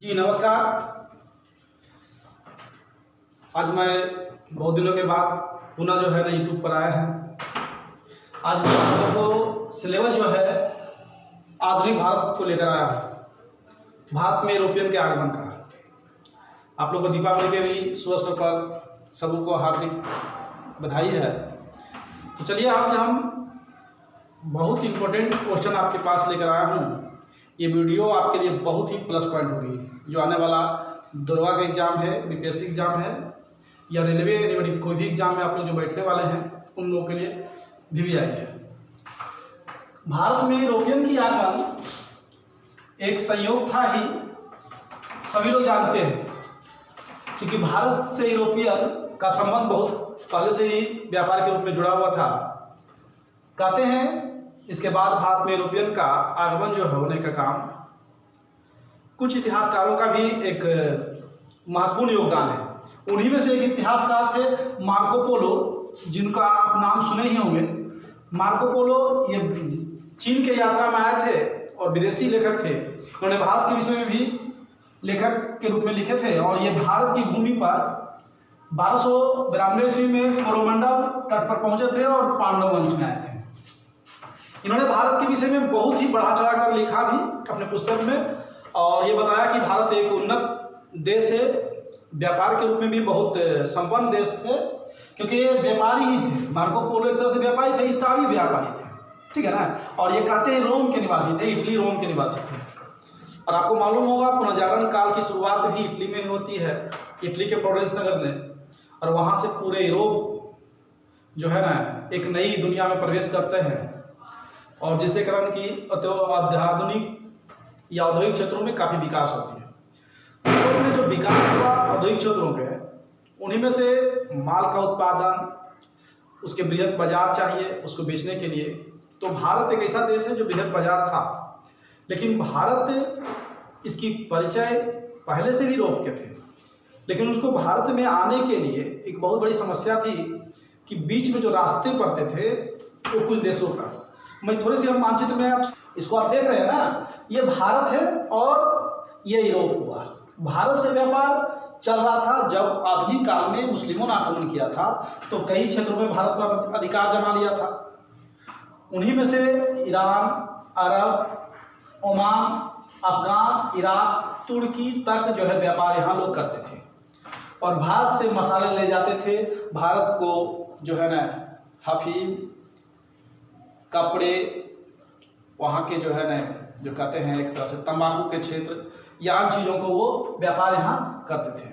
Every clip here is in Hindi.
जी नमस्कार। आज मैं बहुत दिनों के बाद पुनः जो है ना यूट्यूब पर आया है। आज मैं आप लोगों को सिलेबस जो है आधुनिक भारत को लेकर आया हूँ। भारत में यूरोपियन के आगमन का आप लोग को दीपावली के भी शुभ अवसर पर सबको हार्दिक बधाई है। तो चलिए आज हम बहुत इम्पोर्टेंट क्वेश्चन आपके पास लेकर आया हूँ। ये वीडियो आपके लिए बहुत ही प्लस पॉइंट होगी। जो आने वाला दरोगा का एग्जाम है, बीपीएससी एग्जाम है या रेलवे कोई भी एग्जाम में आप लोग जो बैठने वाले हैं उन लोगों के लिए भी आई है। भारत में यूरोपियन की आगमन एक संयोग था ही, सभी लोग जानते हैं, क्योंकि भारत से यूरोपियन का संबंध बहुत पहले से ही व्यापार के रूप में जुड़ा हुआ था। कहते हैं इसके बाद भारत में यूरोपियन का आगमन जो होने का काम कुछ इतिहासकारों का भी एक महत्वपूर्ण योगदान है। उन्हीं में से एक इतिहासकार थे मार्को पोलो, जिनका आप नाम सुने ही होंगे। मार्को पोलो ये चीन के यात्रा में आए थे और विदेशी लेखक थे। उन्होंने भारत के विषय में भी लेखक के रूप में लिखे थे और ये भारत की भूमि पर 1292 ईस्वी में कोरोमंडल तट पर पहुंचे थे और पांडव वंश में आए थे। इन्होंने भारत के विषय में बहुत ही बढ़ा चढ़ा कर लिखा भी अपने पुस्तक में, और ये बताया कि भारत एक उन्नत देश है, व्यापार के रूप में भी बहुत संपन्न देश थे, क्योंकि ये व्यापारी ही थे। मार्को पोलो एक तरह से व्यापारी थे, इताली व्यापारी थे, ठीक है ना। और ये कहते हैं रोम के निवासी थे, इटली रोम के निवासी थे। और आपको मालूम होगा पुनर्जागरण काल की शुरुआत भी इटली में होती है, इटली के फ्लोरेंस नगर में, और वहाँ से पूरे यूरोप जो है ना एक नई दुनिया में प्रवेश करते हैं, और जिससे कारण की आधुनिक या औद्योगिक क्षेत्रों में काफ़ी विकास होती है। यूरोप में जो विकास हुआ औद्योगिक क्षेत्रों के, उन्हीं में से माल का उत्पादन, उसके बृहद बाजार चाहिए उसको बेचने के लिए। तो भारत एक ऐसा देश है जो बृहद बाजार था, लेकिन भारत इसकी परिचय पहले से भी यूरोप के थे, लेकिन उसको भारत में आने के लिए एक बहुत बड़ी समस्या थी कि बीच में जो रास्ते पड़ते थे वो कुछ देशों का, मैं थोड़ी सी हम मानचित्र में आप इसको आप देख रहे हैं ना, ये भारत है और ये यूरोप हुआ। भारत से व्यापार चल रहा था। जब आधुनिक काल में मुस्लिमों ने आक्रमण किया था तो कई क्षेत्रों में भारत पर अधिकार जमा लिया था। उन्हीं में से ईरान, अरब, ओमान, अफगान, इराक, तुर्की तक जो है व्यापार यहाँ लोग करते थे, और भारत से मसाले ले जाते थे। भारत को जो है ना हफीम, कपड़े, वहाँ के जो है ना जो कहते हैं एक तरह से तंबाकू के क्षेत्र, या चीज़ों को वो व्यापार यहाँ करते थे।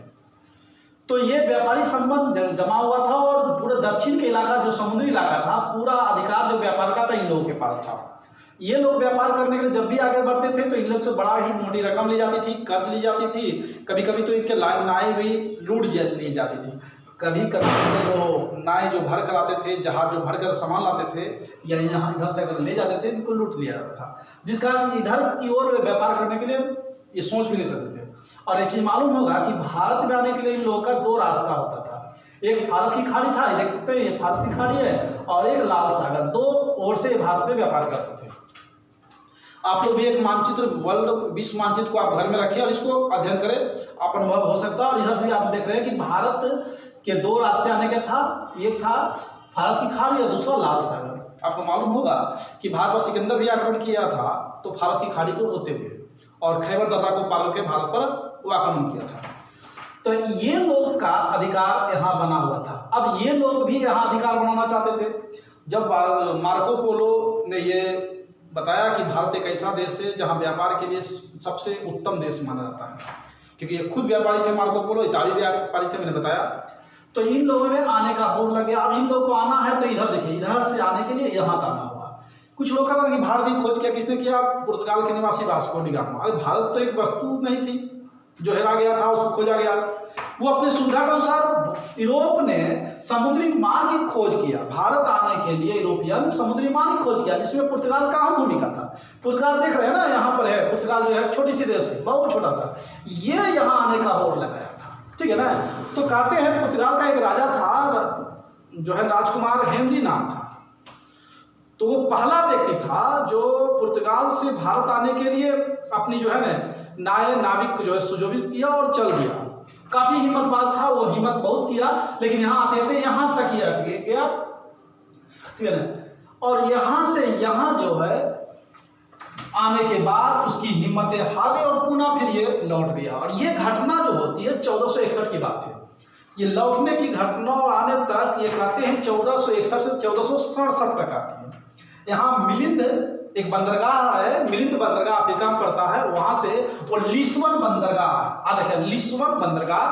तो ये व्यापारी संबंध जमा हुआ था, और पूरे दक्षिण के इलाका जो समुद्री इलाका था, पूरा अधिकार जो व्यापार का था इन लोगों के पास था। ये लोग व्यापार करने के लिए जब भी आगे बढ़ते थे तो इन लोग से बड़ा ही मोटी रकम ली जाती थी, कर्ज ली जाती थी। कभी कभी तो इनके नाएं भी लूट ली जाती थी। कभी कभी जो नाएं जो भर कर आते थे, जहाज जो भर कर सामान लाते थे या यहाँ इधर से अगर ले जाते थे, इनको लूट लिया जाता था, जिस कारण इधर की ओर व्यापार करने के लिए ये सोच भी नहीं सकते थे। और एक चीज़ मालूम होगा कि भारत में आने के लिए इन लोगों का दो रास्ता होता था। एक फारस की खाड़ी था, ये देख सकते हैं, ये फारस की खाड़ी है, और एक लाल सागर। दो ओर से भारत में व्यापार करते थे। आप लोग भी एक मानचित्र, वर्ल्ड विश्व मानचित्र को आप घर में रखिए और इसको अध्ययन करें, आप अनुभव हो सकता है। और इधर से आप देख रहे हैं कि भारत के दो रास्ते आने के था, एक था फारस की खाड़ी और दूसरा लाल सागर। आपको मालूम होगा कि भारत पर सिकंदर भी आक्रमण किया था तो फारस की खाड़ी को होते हुए, और खैबर दादा को पार करके भारत पर वो आक्रमण किया था। तो ये लोग का अधिकार यहाँ बना हुआ था। अब ये लोग भी यहाँ अधिकार बनाना चाहते थे। जब मार्को पोलो ने ये बताया कि भारत एक ऐसा देश है जहाँ व्यापार के लिए सबसे उत्तम देश माना जाता है, क्योंकि ये खुद व्यापारी थे, मार्को पोलो इताली व्यापारी थे, मैंने बताया। तो इन लोगों में आने का होड़ लग गया। अब इन लोगों को आना है तो इधर देखिए, इधर से आने के लिए यहाँ आना हुआ। कुछ लोग कहते हैं कि भारत की खोज किया किसने किया? पुर्तगाल के निवासी वास्को डी गामा। अरे भारत तो एक वस्तु नहीं थी जो हेरा गया था, उसको खोजा गया। वो अपनी सुविधा के अनुसार यूरोप ने समुद्री मार्ग की खोज किया। भारत आने के लिए यूरोपियन समुद्री मार्ग की खोज किया, जिसमें पुर्तगाल का अहम भूमिका था। पुर्तगाल देख रहे हैं ना, यहाँ पर है पुर्तगाल, जो है छोटी सी देश है, बहुत छोटा सा। ये यहाँ आने का होड़ लगाया था, ठीक है ना। तो कहते हैं पुर्तगाल का एक राजा था, जो है राजकुमार हेनरी नाम था। तो वो पहला व्यक्ति था जो पुर्तगाल से भारत आने के लिए अपनी जो है ना नाविक जो है सुशोभित किया और चल दिया। काफी हिम्मत बात था, वो हिम्मत बहुत किया, लेकिन यहाँ आते आते यहाँ तक ही अटक गया, ठीक है ना। और यहाँ से यहाँ जो है आने के बाद उसकी हिम्मतें हार गई और पुनः फिर ये लौट गया। और ये घटना जो होती है 1461 की बात है। ये लौटने की घटना और आने तक ये कहते हैं 1461 से 1467 तक आती है। यहाँ मिलिंद एक बंदरगाह है, मिलिंद बंदरगाह अफ्रीका में पड़ता है, वहां से वो लिस्बन बंदरगाह देखिए लिस्बन बंदरगाह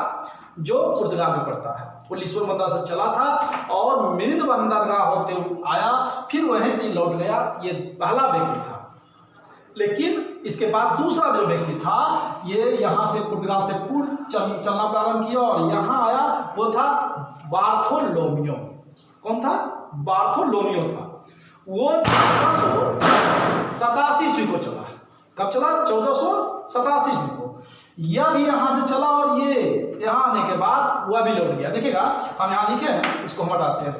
जो पुर्तगाल में पड़ता है, वो लिस्बन बंदरगाह से चला था और मिलिंद बंदरगाह होते हुए आया, फिर वहीं से लौट गया। ये पहला व्यक्ति था। लेकिन इसके बाद दूसरा जो व्यक्ति था ये यहाँ से पुर्तगाल से पूर्व चलना प्रारंभ किया और यहाँ आया, वो था बार्थोलोमियो। कौन था? बार्थोलोमियो था। वो 1487 ईस्वी को चला। कब चला? 1487 ईस्वी को। यह भी यहाँ से चला और ये यहाँ आने के बाद वह भी लौट गया। देखिएगा हम यहाँ लिखे हैं, इसको हम हटाते हैं।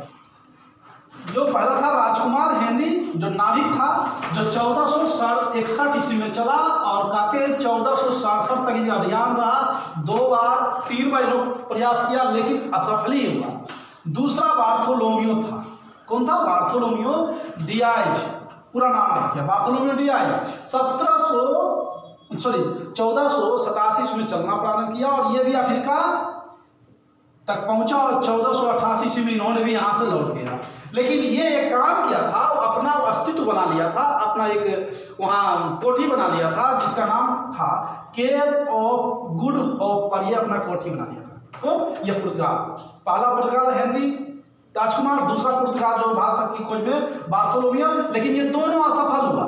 जो पहला था राजकुमार हेनरी, जो नाविक था, जो 1461 ईस्वी में चला और कहते हैं 1467 तक ये अभियान रहा। 2 बार 3 बार प्रयास किया लेकिन असफल ही हुआ। दूसरा बार्थोलोमियो था। कौन था? बार्थोलोमियो डियाज, पूरा नाम रखा है बार्थोलोमियो डियाज। 1487 ईस्वी में चलना प्रारंभ किया और ये भी अफ्रीका तक पहुंचा और 1488 ईस्वी में इन्होंने भी यहाँ से लौट गया। लेकिन ये एक काम किया था, अपना अस्तित्व बना लिया था, अपना एक वहाँ कोठी बना लिया था जिसका नाम था केप ऑफ गुड होप पर ये अपना कोठी बना लिया था। कौन? ये पुर्तगाल। पहला पुर्तगाल हेनरी राजकुमार, दूसरा पुर्तगाल जो भारत की खोज में बार्थोलोमियो। लेकिन ये दोनों असफल हुआ।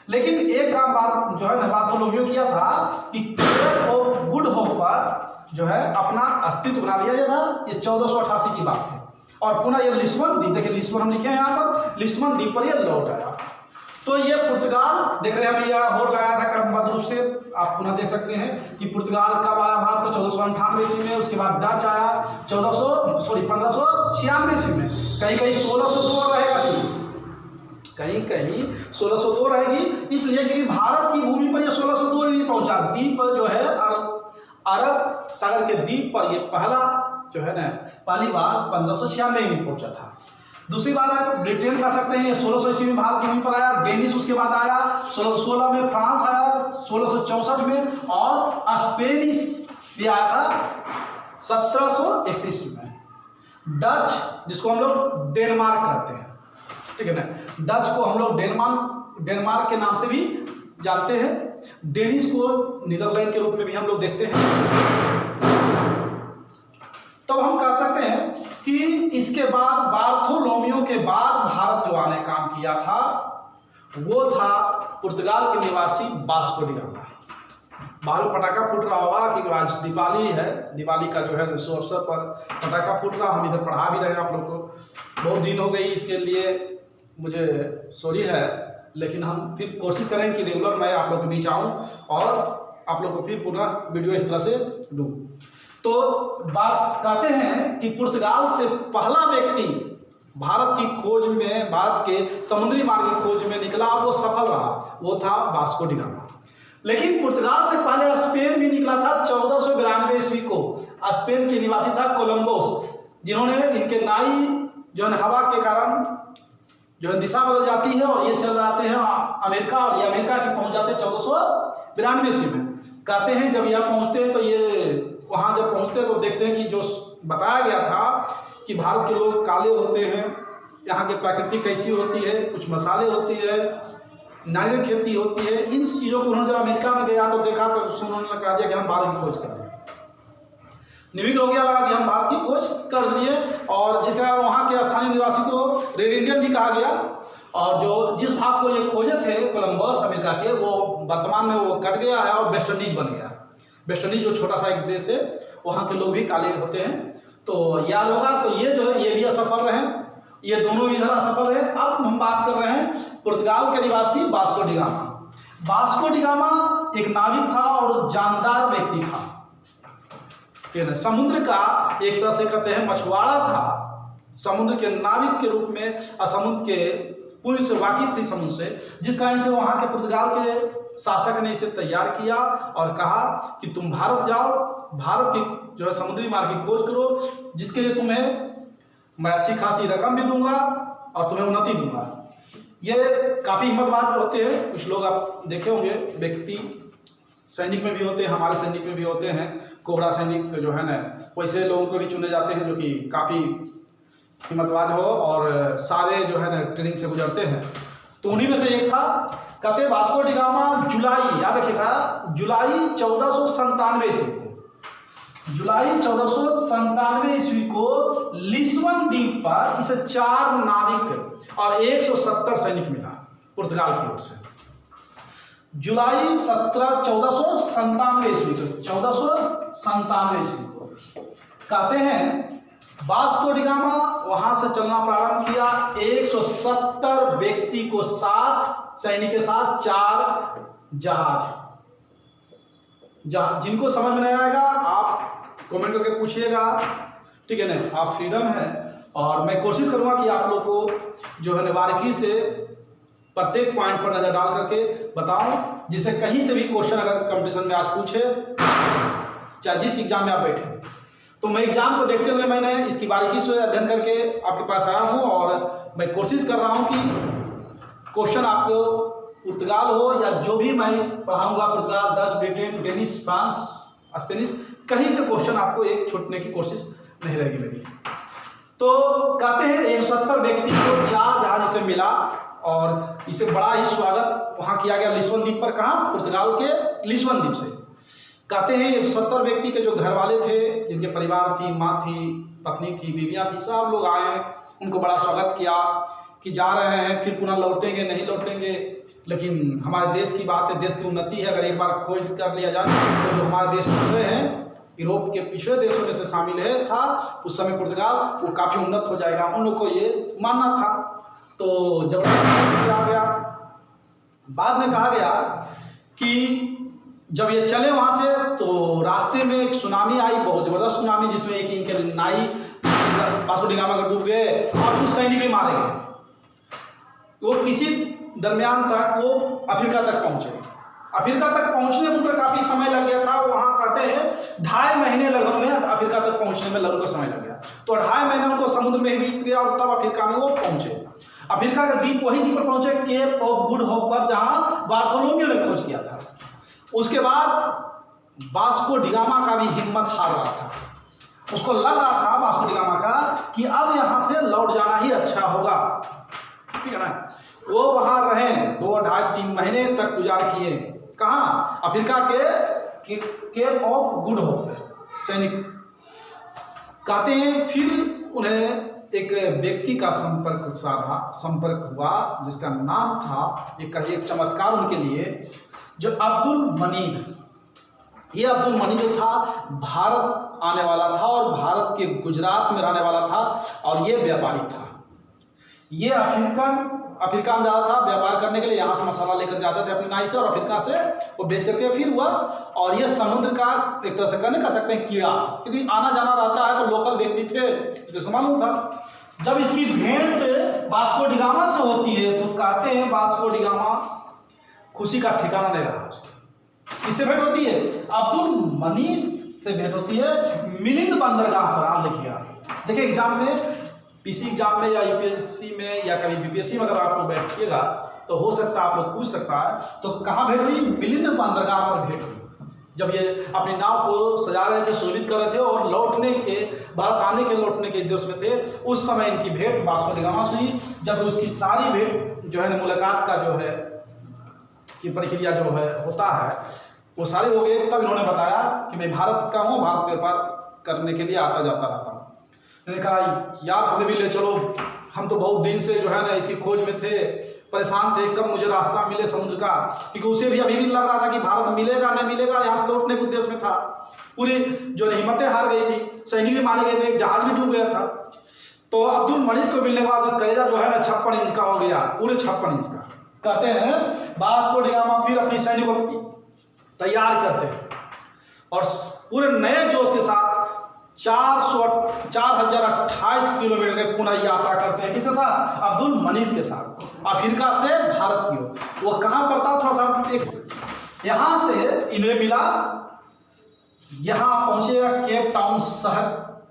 लेकिन एक काम जो है ना बार्थोलोमियो किया था कि केप ऑफ गुड होप पर जो है अपना अस्तित्व बना लिया था। ये 1488 की बात है। और पुनः ये लिस्बन द्वीप, देखिए लिस्बन हम लिखे हैं यहाँ पर, लिस्बन द्वीप पर ये लौट आया। तो ये पुर्तगाल देख रहे हैं अभी यहाँ होड़ लगाया था क्रमबद्ध रूप से, आप पुनः देख सकते हैं कि पुर्तगाल कब आया भारत में? 1498 ईस्वी में। उसके बाद डच आया 1596 ईस्वी में। कहीं कहीं 1602 रहेगा, कहीं कहीं 1602 रहेगी, इसलिए क्योंकि भारत की भूमि पर यह 1602 ही पहुंचा। द्वीप जो है अरब सागर के द्वीप पर यह पहला जो है ना पहली बार 1596 में पहुंचा था। दूसरी बार ब्रिटेन कह सकते हैं, 1600 ईस्वी में भारत की भूमि पर आया। डेनिश उसके बाद आया 1616 में, फ्रांस आया 1664 में और स्पेनिश भी आया था 1731 में। डच जिसको हम लोग डेनमार्क कहते हैं, ठीक है ना, डच को हम लोग डेनमार्क के नाम से भी जानते हैं। डेनिश को नीदरलैंड के रूप में भी हम लोग देखते हैं। तो हम कह सकते हैं कि इसके बाद बार्थोलोमियो के बाद भारत जो आने काम किया था वो था पुर्तगाल के निवासी वास्को डी गामा। बाहर पटाखा फूट रहा होगा कि आज दिवाली है, दिवाली का जो है शुभ अवसर पर पटाखा फूट रहा। हम इधर पढ़ा भी रहे हैं आप लोग को, बहुत दिन हो गई, इसके लिए मुझे सॉरी है, लेकिन हम फिर कोशिश करें कि रेगुलर मैं आप लोग के बीच आऊँ और आप लोग को फिर पुनः वीडियो इस तरह से दूँ। तो बात कहते हैं कि पुर्तगाल से पहला व्यक्ति भारत की खोज में, भारत के समुद्री मार्ग की खोज में निकला, वो सफल रहा, वो था वास्को डी गामा। लेकिन पुर्तगाल से पहले स्पेन भी निकला था 1492 ईस्वी को। स्पेन के निवासी था कोलंबस, जिन्होंने इनके नाई जो है हवा के कारण जो है दिशा बदल जाती है और ये चल जाते हैं अमेरिका, और ये अमेरिका के पहुंच जाते हैं 1492 ईस्वी में। कहते हैं जब यहाँ पहुंचते हैं तो ये वहाँ जब पहुँचते तो देखते हैं कि जो बताया गया था कि भारत के लोग काले होते हैं, यहाँ की प्रकृति कैसी होती है, कुछ मसाले होती है, नारियल खेती होती है। इन चीज़ों को उन्होंने जब अमेरिका में गया तो देखा तो उन्होंने कहा दिया कि हम भारत की खोज कर रहे हैं। निविक हो गया लगा कि हम भारत की खोज कर लिए, और जिसका वहाँ के स्थानीय निवासी को रेड इंडियन भी कहा गया। और जो जिस भाग को ये खोजे थे कोलंबस अमेरिका के, वो वर्तमान में वो कट गया है और वेस्ट इंडीज बन गया। वेस्ट इंडीज जो छोटा सा एक देश है, वहाँ के लोग भी काले होते हैं। तो याद होगा, तो ये जो है ये भी असफल रहे, ये दोनों इधर असफल रहे। अब हम बात कर रहे हैं पुर्तगाल के निवासी Vasco D gamma. Vasco D gamma एक नाविक था और जानदार व्यक्ति था, समुद्र का एक तरह से कहते हैं मछुआरा था। समुद्र के नाविक के रूप में, समुद्र के पूरी से वाकिफ थी समुद्र से, जिस कारण से वहाँ के पुर्तगाल के शासक ने इसे तैयार किया और कहा कि तुम भारत जाओ, भारत की जो है समुद्री मार्ग की खोज करो, जिसके लिए तुम्हें मैं अच्छी खासी रकम भी दूंगा और तुम्हें उन्नति दूंगा। ये काफ़ी हिम्मतवान होते हैं कुछ लोग, आप देखे होंगे व्यक्ति, सैनिक में भी होते हैं, हमारे सैनिक में भी होते हैं, कोबरा सैनिक जो है ना, वैसे लोगों को भी चुने जाते हैं जो कि काफ़ी हिम्मतवान हो और सारे जो है ना ट्रेनिंग से गुजरते हैं। तो उन्हीं में से एक था, कहते वास्को डी गामा जुलाई, याद रखिएगा, जुलाई 1497 ईस्वी को, जुलाई 1497 ईस्वी को लिस्बन द्वीप पर इसे 4 नाविक और 170 सैनिक मिला पुर्तगाल की ओर से। जुलाई 1497 ईस्वी को, 1497 ईस्वी को कहते हैं वास्को डी गामा वहां से चलना प्रारंभ किया, 170 व्यक्ति को साथ, सैनिक के साथ 4 जहाज। जिनको समझ में नहीं आएगा आप कमेंट करके पूछिएगा, ठीक है ना, आप फ्रीडम है। और मैं कोशिश करूंगा कि आप लोग को जो है बारीकी से प्रत्येक पॉइंट पर नजर डाल करके बताऊं, जिससे कहीं से भी क्वेश्चन अगर कंपटीशन में आज पूछे, चाहे जिस एग्जाम में आप बैठे, तो मैं एग्जाम को देखते हुए मैंने इसकी बारीकी से अध्ययन करके आपके पास आया हूं और मैं कोशिश कर रहा हूं कि क्वेश्चन आपको पुर्तगाल हो या जो भी मैं पढ़ाऊंगा, Portugal, Dutch, Britain, Danish, France, Spanish, कहीं से क्वेश्चन आपको एक छूटने की कोशिश नहीं रहेगी मेरी। तो कहते हैं 170 व्यक्ति को 4 जहाज इसे मिला और इसे बड़ा ही स्वागत वहां किया गया लिस्बन द्वीप पर। कहाँ? पुर्तगाल के लिस्बन द्वीप से। कहते हैं 170 व्यक्ति के जो घर वाले थे, जिनके परिवार थी, माँ थी, पत्नी थी, बीवियां थी, सब लोग आए, उनको बड़ा स्वागत किया कि जा रहे हैं, फिर पुनः लौटेंगे, नहीं लौटेंगे, लेकिन हमारे देश की बात है, देश की उन्नति है, अगर एक बार खोज कर लिया जाए तो जो हमारे देश पिछड़े हैं, यूरोप के पिछड़े देशों में से शामिल है था उस समय पुर्तगाल, वो काफ़ी उन्नत हो जाएगा, उन लोग को ये मानना था। तो जबरदस्ती किया गया। बाद में कहा गया कि जब ये चले वहाँ से तो रास्ते में एक सुनामी आई, बहुत ज़बरदस्त सुनामी, जिसमें एक इनके नाई वास्को डी गामा का डूब गए और कुछ सैनिक भी मारे गए। वो किसी दरमियान तक वो अफ्रीका तक पहुंचे। अफ्रीका तक पहुंचने में उनको काफ़ी समय लग गया था। वहाँ कहते हैं 2.5 महीने लगभग में अफ्रीका तक पहुंचने में लोगों को समय लग गया। तो 2.5 महीना उनको समुद्र में बीत गया और तब अफ्रीका में वो पहुंचे। अफ्रीका का द्वीप वही द्वीप पर पहुंचे, केप ऑफ गुड होप पर, जहाँ बार्थोलोम्यू ने खोज किया था। उसके बाद वास्को डी गामा का भी हिम्मत हार रहा था। उसको लग रहा था वास्को डी गामा का कि अब यहाँ से लौट जाना ही अच्छा होगा, ठीक है ना। वो वहाँ रहे 2, 2.5, 3 महीने तक गुजार किए। कहाँ? अफ्रीका के केप ऑफ गुड होप सैनिक। कहते हैं फिर उन्हें एक व्यक्ति का संपर्क हुआ जिसका नाम था, एक चमत्कार उनके लिए, जो अब्दुल मनीद। ये अब्दुल मनीद जो था भारत आने वाला था और भारत के गुजरात में रहने वाला था और ये व्यापारी था। ये अफ्रीका में जाता था व्यापार करने के लिए, यहाँ से मसाला लेकर जाते थे अपनी नाई से और अफ्रीका से वो बेच करके फिर हुआ। और ये समुद्र का एक तरह से कह सकते हैं कीड़ा, क्योंकि आना जाना रहता है तो लोकल व्यक्ति थे, इसको मालूम था। जब इसकी भेंट वास्को डी गामा से होती है तो कहते हैं वास्को डी गामा खुशी का ठिकाना नहीं रहा। किससे भेंट होती है? अब्दुल मनीद से भेंट होती है मिलिंद बंदरगाह पर। आप देखिए एग्जाम में, पीसी एग्जाम में या यूपीएससी में या कभी बीपीएससी में अगर आप लोग बैठिएगा तो हो सकता है आप लोग पूछ सकता है, तो कहाँ भेंट हुई? मिलिंद बंदरगाह पर भेंट हुई। जब ये अपनी नाव को सजा रहे थे, शोभित कर रहे थे और भारत लौटने के उद्देश्य में थे, उस समय इनकी भेंट वास्को डी गामा से हुई। जब उसकी सारी भेंट जो है मुलाकात का जो है की प्रक्रिया जो है होता है वो सारे हो गए, तब इन्होंने बताया कि मैं भारत का हूँ, भारत व्यापार करने के लिए आता जाता रहता हूँ। मैंने कहा यार हमें भी ले चलो, हम तो बहुत दिन से जो है ना इसकी खोज में थे, परेशान थे, कब मुझे रास्ता मिले समुद्र का, क्योंकि उसे भी अभी भी लग रहा था कि भारत मिलेगा नहीं मिलेगा, यहाँ से लौटने के उद्देश्य में था। पूरी जो हिम्मतें हार गई थी, सैनिक भी मारे गए थे, जहाज भी डूब गया था। तो अब्दुल मनीद को मिलने के बाद कलेजा जो है ना 56 इंच का हो गया, पूरे 56 इंच का। कहते हैं वास्को डी गामा फिर अपनी सैनिकों को तैयार करते हैं और पूरे नए जोश के साथ 4028 किलोमीटर की पुनः यात्रा करते हैं। किसके साथ? अब्दुल मनीद के साथ। अफ्रीका से भारत की ओर। वो कहाँ पर था, थोड़ा सा एक यहाँ से इन्हें मिला, यहाँ पहुंचेगा केप टाउन शहर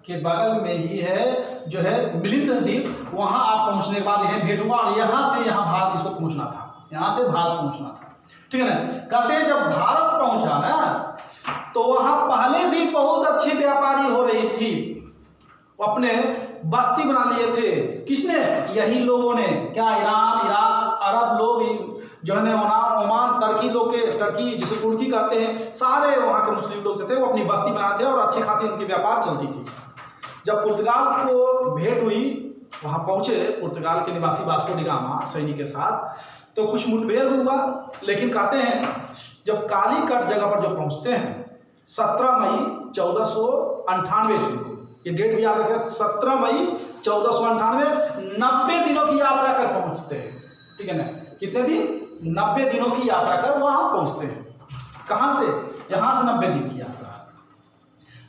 के बगल में ही है जो है मिलिंद द्वीप, वहां आप पहुंचने के बाद यह भेंट हुआ और यहाँ से यहाँ भारत इसको पहुंचना था, यहाँ से भारत पहुंचना था, ठीक है ना। कहते हैं जब भारत पहुंचा ना तो वहां पहले से ही बहुत अच्छी व्यापारी हो रही थी, अपने बस्ती बना लिए थे। किसने? यही लोगों ने। क्या? ईरान, इराक, अरब लोग जो है ओमान, टर्की लोग के, टर्की जिसे तुर्की कहते हैं, सारे वहाँ के मुस्लिम लोग जो थे वो अपनी बस्ती बनाते थे और अच्छी खासी उनकी व्यापार चलती थी। जब पुर्तगाल को भेंट हुई, वहाँ पहुँचे पुर्तगाल के निवासी वास्को डी गामा सैनिक के साथ, तो कुछ मुठभेड़ हुआ। लेकिन कहते हैं जब कालीकट जगह पर जो पहुँचते हैं 17 मई 1498 ईस्वी को, ये डेट भी याद रखें, 17 मई 1498, 90 दिनों की यात्रा कर पहुँचते हैं, ठीक है ना। कितने दिन? 90 दिनों की यात्रा कर वहां पहुंचते हैं। कहां से? यहां से 90 दिन की यात्रा।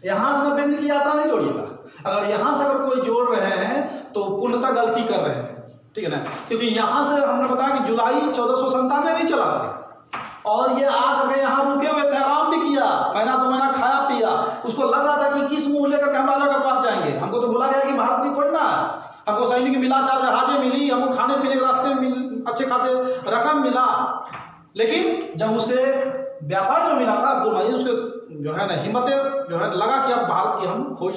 यहां से 90 दिन की यात्रा नहीं जोड़िएगा, अगर यहां से अगर कोई जोड़ रहे हैं तो पूर्णतः गलती कर रहे हैं, ठीक है ना। क्योंकि यहां से हमने बताया कि जुलाई 1497 में चला था और ये आकर के यहाँ रुके हुए थे, आराम भी किया, महीना 2 महीना खाया पिया। उसको लग रहा था कि किस मुंह लेकर हम राजा के पास जाएंगे, हमको तो बोला गया कि भारत नहीं छोड़ना है, हमको सैनिक मिला, 4 जहाजें मिली, हमको खाने पीने के रास्ते में अच्छे खासे रकम मिला। लेकिन जब उसे व्यापार जो मिला था अब्दुल मजीद, उसके जो है ना हिम्मतें जो है लगा कि अब भारत की हम खोज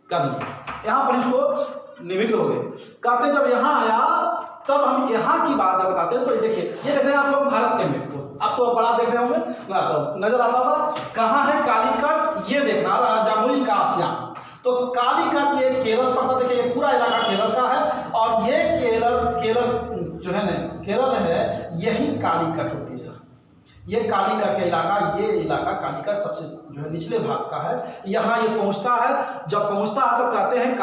कर लिए, यहाँ पर इसको निविघ्न हो गए। कहते जब यहाँ आया तब हम यहाँ की बात जब बताते हैं तो देखिए, ये देख रहे हैं आप लोग भारत के मैप को, आप तो बड़ा देख रहे होंगे ना, तो नजर आता होगा कहाँ है कालीकट, ये देखना राजामुरी का आसियान। तो कालीकट ये केरल पड़ता, देखिए पूरा इलाका केरल का है और ये केरल जो है ना, केरल है, यही कालीकट होती है सर। ये कालीकट का इलाका, ये इलाका कालीकट सबसे जो है निचले भाग का है। यहाँ ये पहुँचता है, जब पहुँचता है तो कहते हैं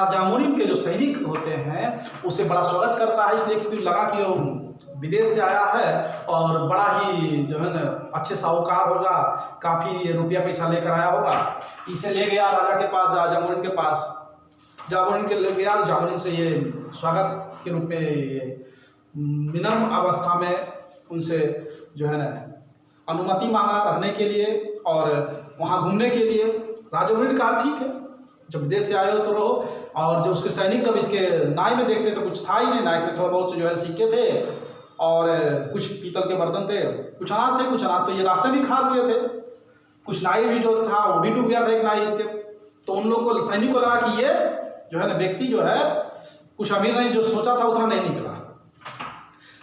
जामोरिन के जो सैनिक होते हैं उसे बड़ा स्वागत करता है, इसलिए क्योंकि लगा कि वो विदेश से आया है और बड़ा ही जो है ना अच्छे साहूकार होगा, काफ़ी रुपया पैसा लेकर आया होगा। इसे ले गया राजा के पास, जामोरिन के पास, जामोरिन के ले गया, जामोरिन से ये स्वागत के रूप में ये विनम्र अवस्था में उनसे जो है ना अनुमति मांगा रहने के लिए और वहाँ घूमने के लिए। राजा ने कहा ठीक है, जब विदेश से आए हो तो रहो। और जो उसके सैनिक जब इसके नाई में देखते तो कुछ था ही नहीं, नाई में थोड़ा बहुत जो है सिक्के थे और कुछ पीतल के बर्तन थे, कुछ अनाज थे, कुछ अनाज तो ये रास्ते भी खा लिए थे, कुछ नाई भी जो था वो भी डूब गया था एक नाई के। तो उन लोग को, सैनिक को लगा कि ये जो है ना व्यक्ति जो है कुछ अमीर नहीं, जो सोचा था उतना नहीं निकला।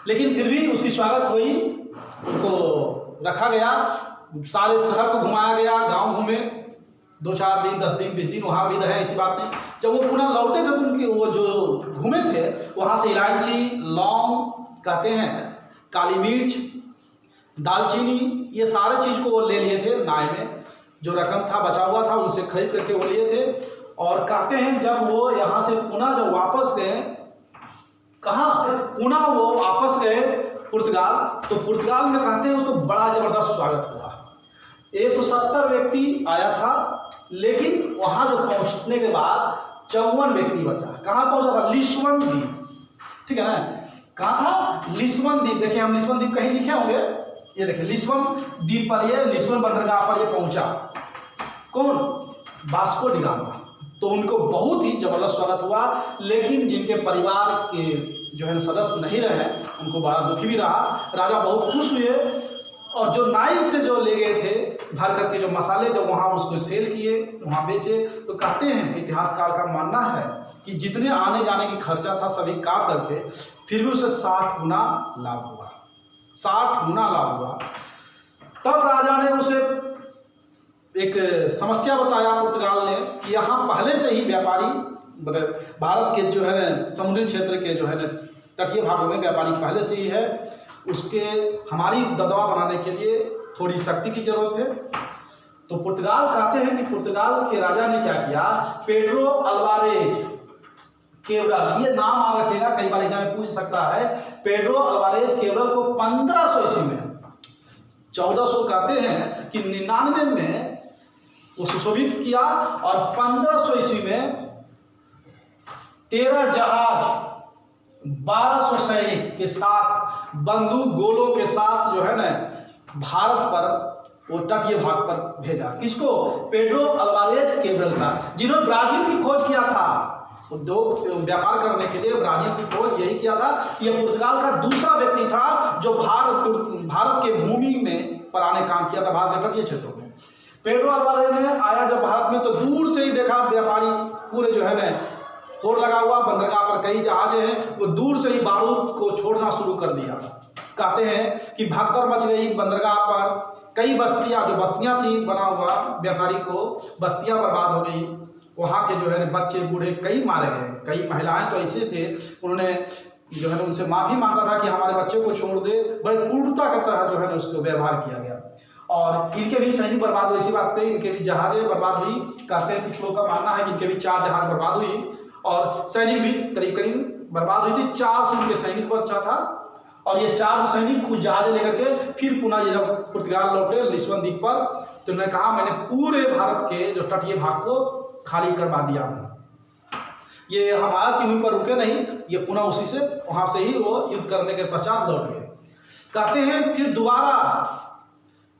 लेकिन फिर भी उसकी स्वागत हुई, उनको रखा गया, सारे शहर को घुमाया गया, गांव घूमे, 2-4 दिन 10 दिन 20 दिन वहाँ भी रहे, ऐसी बात नहीं। जब वो पुनः लौटे थे तो उनके वो जो घूमे थे वहाँ से इलायची, लौंग कहते हैं, काली मिर्च, दालचीनी, ये सारे चीज़ को वो ले लिए थे नाव में, जो रकम था बचा हुआ था उनसे खरीद करके वो लिए थे। और कहते हैं जब वो यहाँ से पुनः जब वापस गए, कहाँ पुनः वो वापस गए पुर्तगाल, तो पुर्तगाल में कहते हैं उसको बड़ा जबरदस्त स्वागत हुआ। 170 व्यक्ति आया था, लेकिन वहां जो पहुंचने के बाद 54 व्यक्ति बचा। कहाँ पहुंचा था? लिस्बन द्वीप, ठीक है ना। कहाँ था? लिस्बन द्वीप। देखिए हम लिस्बन द्वीप कहीं लिखे होंगे, ये देखिए लिस्बन द्वीप पर, ये लिस्बन बंदरगाह पर ये पहुंचा। कौन? Vasco D gamma. तो उनको बहुत ही जबरदस्त स्वागत हुआ, लेकिन जिनके परिवार के जो है सदस्य नहीं रहे उनको बड़ा दुखी भी रहा। राजा बहुत खुश हुए और जो नाई से जो ले गए थे भर करके जो मसाले, जब वहाँ उसको सेल किए, वहाँ बेचे, तो कहते हैं इतिहासकार का मानना है कि जितने आने जाने की खर्चा था सभी काट करके फिर भी उसे 60 गुना लाभ हुआ, 60 गुना लाभ हुआ। तब राजा ने उसे एक समस्या बताया पुर्तगाल ने कि यहाँ पहले से ही व्यापारी, मतलब भारत के जो है ना समुद्री क्षेत्र के जो है ना तटीय भागों में व्यापारी पहले से ही है, उसके हमारी दबदबा बनाने के लिए थोड़ी शक्ति की जरूरत है। तो पुर्तगाल कहते हैं कि पुर्तगाल के राजा ने क्या किया, पेड्रो अल्वारेज केवरल, ये नाम आ रखेगा, कई बार एग्जाम में पूछ सकता है। पेड्रो अल्वारेज केवरल को 1500 ईस्वी में, 1400 कहते हैं कि 99 में वो सुशोभित किया और 1500 ईस्वी में 13 जहाज 1200 सैनिक के साथ, बंदूक गोलों के साथ जो है ना भारत पर, वो तटीय भाग पर भेजा। किसको? पेड्रो अल्वारेज कैब्रल का, जिन्होंने ब्राजील की खोज किया था। उद्योग व्यापार करने के लिए ब्राजील की खोज यही किया था। यह पुर्तगाल का दूसरा व्यक्ति था जो भारत के भूमि में पर आने काम किया था, भारत के तटीय क्षेत्रों में। पेड्रो अल्वारेज ने आया जब भारत में, तो दूर से ही देखा व्यापारी पूरे जो है ना होड़ लगा हुआ, बंदरगाह पर कई जहाज हैं, वो दूर से ही बारूद को छोड़ना शुरू कर दिया। कहते हैं कि भगदड़ मच गई बंदरगाह पर, कई बस्तियां, जो बस्तियां थी बना हुआ व्यापारी को, बस्तियां बर्बाद हो गई। वहाँ के जो है बच्चे बूढ़े कई मारे गए, कई महिलाएं तो ऐसे थे, उन्होंने जो है उनसे माफ़ी मांगा था कि हमारे बच्चे को छोड़ दे। बड़े क्रूरता की तरह जो है उसको व्यवहार किया गया। और इनके भी सैनिक बर्बाद हुई, ऐसी बात है, इनके भी जहाजें बर्बाद हुई। कहते हैं कुछ लोगों का मानना है कि इनके भी 4 जहाज बर्बाद हुई और सैनिक भी करीब करीब बर्बाद हुई थी। 400 उनके सैनिक पर अच्छा था। और ये 400 सैनिक कुछ जहाज लेकर के फिर पुनः ये जब पुर्तगाल लौटे लिस्बन द्वीप पर, तो उन्होंने कहा मैंने पूरे भारत के जो तटीय भाग को खाली करवा दिया हूँ। ये हम भारत की भूमि पर रुके नहीं, ये पुनः उसी से वहाँ से ही वो युद्ध करने के पश्चात लौट गए। कहते हैं फिर दोबारा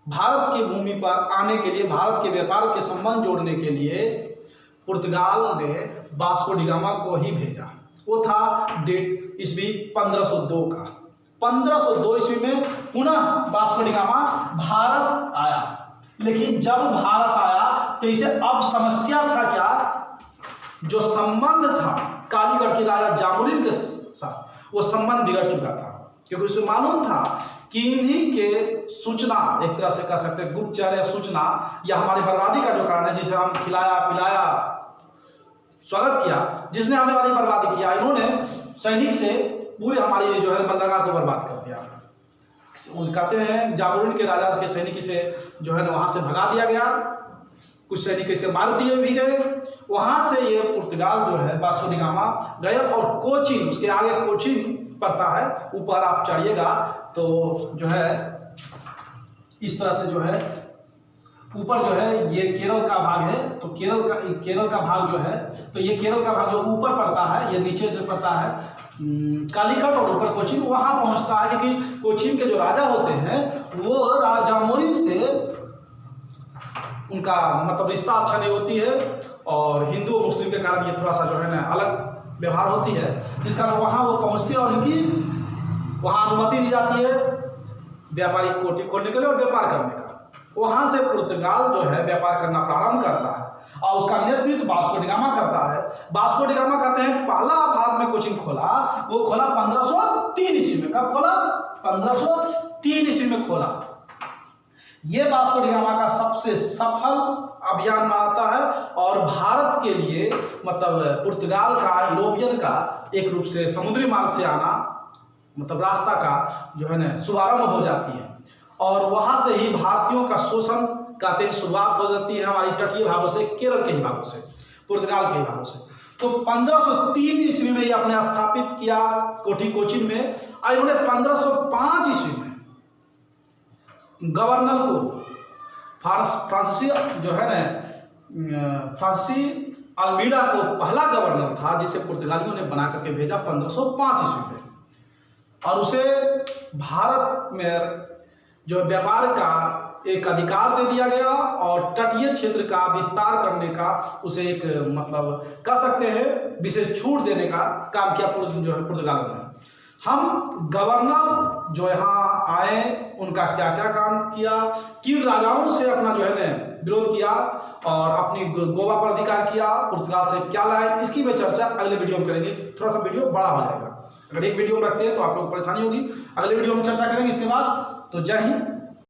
भारत की भूमि पर आने के लिए, भारत के व्यापार के संबंध जोड़ने के लिए पुर्तगाल ने वास्को डी गामा को ही भेजा। वो था डेट ईस्वी 1502 का। 1502 ईस्वी में पुनः वास्को डी गामा भारत आया। लेकिन जब भारत आया तो इसे अब समस्या था क्या, जो संबंध था कालीगढ़ के राजा जामोरिन के साथ, वो संबंध बिगड़ चुका था। क्योंकि उसे मालूम था कि इन्हीं के सूचना, एक तरह से कह सकते हैं गुप्तचर या सूचना, या हमारी बर्बादी का जो कारण है, जिसे हम खिलाया पिलाया स्वागत किया, जिसने हमें हमारी बर्बादी किया, इन्होंने सैनिक से पूरे हमारी जो है बंदरगाह को बर्बाद कर दिया। कहते हैं जामोरिन के राजा के सैनिक से जो है वहां से भगा दिया गया, कुछ सैनिक इसके मार दिए भी गए। वहां से ये पुर्तगाल जो है वास्को डी गामा गए और कोचीन, उसके आगे कोचीन पड़ता है, ऊपर आप चढ़िएगा तो जो है इस तरह से जो है ऊपर जो है ये केरल का भाग है। तो केरल का भाग जो है, तो ये केरल का भाग जो ऊपर पड़ता है, ये नीचे जो पड़ता है कालीकट, और ऊपर कोचीन वहां पहुंचता है। क्योंकि कोचीन के जो राजा होते हैं वो राजा जामोरिन से उनका मतलब रिश्ता अच्छा नहीं होती है, और हिंदू और मुस्लिम के कारण ये थोड़ा सा जो है ना अलग व्यवहार होती है, जिस कारण वहाँ वो पहुँचती है और इनकी वहाँ अनुमति दी जाती है व्यापारिक कोठी खोलने के लिए और व्यापार करने का। वहाँ से पुर्तगाल जो है व्यापार करना प्रारंभ करता है और उसका नेतृत्व वास्को डी गामा करता है। वास्को डी गामा कहते हैं पहला भारत में कोचिन खोला, वो खोला 1503 ईस्वी में। कब खोला? 1503 ईस्वी में खोला। ये वास्को डी गामा का सबसे सफल अभियान मानता है और भारत के लिए मतलब पुर्तगाल का, यूरोपियन का एक रूप से समुद्री मार्ग से आना मतलब रास्ता का जो है ना शुभारंभ हो जाती है। और वहां से ही भारतीयों का शोषण कहते हैं शुरुआत हो जाती है हमारी तटीय भागों से, केरल के ही भागों से, पुर्तगाल के ही भागों से। तो 1503 ईस्वी में ये अपने स्थापित किया कोचीन में। और इन्होंने 1505 ईस्वी में गवर्नर को फ्रांसीसी जो है ना फ्रांसीसी अल्मीडा को पहला गवर्नर था जिसे पुर्तगालियों ने बना करके भेजा 1505 ईस्वी में, और उसे भारत में जो व्यापार का एक अधिकार दे दिया गया और तटीय क्षेत्र का विस्तार करने का उसे एक मतलब कह सकते हैं विशेष छूट देने का काम किया जो है पुर्तगाल ने। हम गवर्नर जो यहाँ आए उनका क्या क्या काम किया, किन राजाओं से अपना जो है ना विरोध किया और अपनी गोवा पर अधिकार किया, पुर्तगाल से क्या लाए, इसकी मैं चर्चा अगले वीडियो में करेंगे। थोड़ा सा वीडियो बड़ा हो जाएगा, अगर एक वीडियो में रखते हैं तो आप लोग परेशानी होगी। अगले वीडियो में चर्चा करेंगे इसके बाद। तो जय हिंद।